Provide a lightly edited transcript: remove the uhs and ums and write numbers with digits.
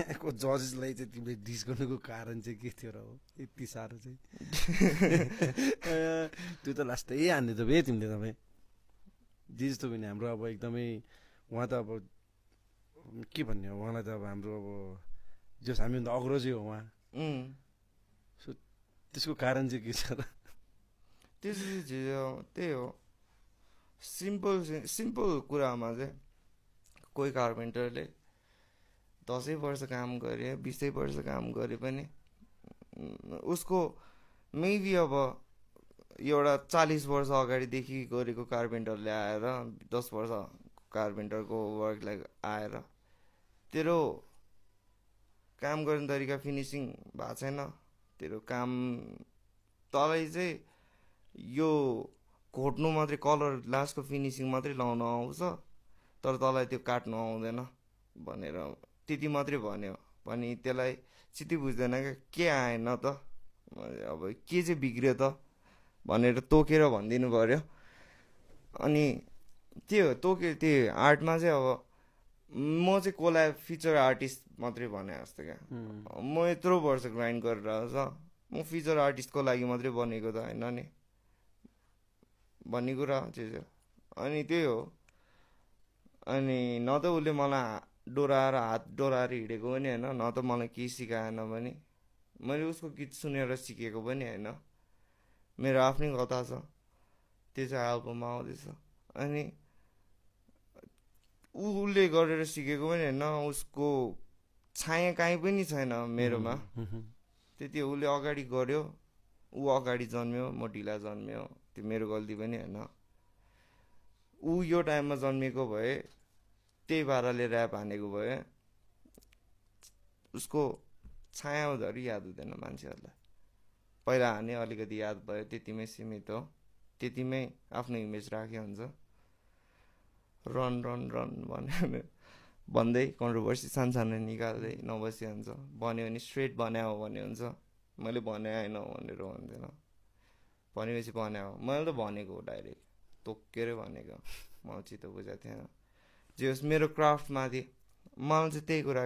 त्यहाँको जजेसलाई चाहिँ तिमीले डिस गर्नुको कारण चाहिँ के थियो र हो यति साह्रो चाहिँ त्यो त लास्टै हान्ने त भए तिमीले तपाईँ जे जस्तो पनि हाम्रो अब एकदमै उहाँ त अब के भन्ने हो उहाँलाई त अब हाम्रो अब जस हामीभन्दा अग्रजै हो उहाँ सो त्यसको कारण चाहिँ के छ र त्यही हो सिम्पल कुरामा चाहिँ कोही कार्पेन्टरले 10 वर्ष काम गरे 20 वर्ष काम गरे पनि उसको मेबी अब एउटा 40 वर्ष अगाडिदेखि गरेको कार्पेन्टरले आएर 10 वर्ष कार्पेन्टरको वर्कलाई आएर तेरो काम गर्ने तरिका फिनिसिङ भएको छैन तेरो काम तँलाई चाहिँ यो घोट्नु मात्रै कलर लास्टको फिनिसिङ मात्रै लाउनु आउँछ तर तँलाई त्यो काट्नु आउँदैन भनेर त्यति मात्रै भन्यो पनि त्यसलाई चित्तै बुझ्दैन के आएन त अब के चाहिँ बिग्रियो त भनेर तोकेर भनिदिनु पर्यो अनि त्यो आर्टमा चाहिँ अब म चाहिँ कसलाई फिचर आर्टिस्ट मात्रै भने जस्तो क्या म यत्रो वर्ष ग्राइन्ड गरेर आउँछ म फिचर आर्टिस्टको लागि मात्रै बनेको त होइन नि भन्ने कुरा चाहिँ अनि त्यही हो अनि न त उसले मलाई डोराएर हात डोराएर हिँडेको पनि होइन न त मलाई केही सिकाएन पनि मैले उसको गीत सुनेर सिकेको पनि होइन मेरो आफ्नै कथा छ त्यो चाहिँ एल्बममा आउँदैछ अनि उसले गरेर सिकेको पनि होइन उसको छाया काहीँ पनि छैन मेरोमा त्यति उसले अगाडि गर्यो ऊ अगाडि जन्म्यो म ढिला जन्म्यो त्यो मेरो गल्ती पनि होइन ऊ यो टाइममा जन्मिएको भए त्यही पाराले ऱ्याप हानेको भए उसको छायाधरि याद हुँदैन मान्छेहरूलाई पहिला हाने अलिकति याद भयो त्यतिमै सीमित हो त्यतिमै आफ्नो इमेज राखे हुन्छ रन रन रन भन्यो भन्दै कन्ट्रोभर्सी सानसानो निकाल्दै नबसी हुन्छ भन्यो भने स्ट्रेट भन्या हो भन्ने हुन्छ मैले भने होइन भनेर भन्दैन भनेपछि भन्या हो मैले त भनेको हो डाइरेक्ट तोकेर भनेको मलाई चित्त बुझाएको थिएन जे होस् मेरो क्राफ्टमाथि मलाई चाहिँ त्यही कुरा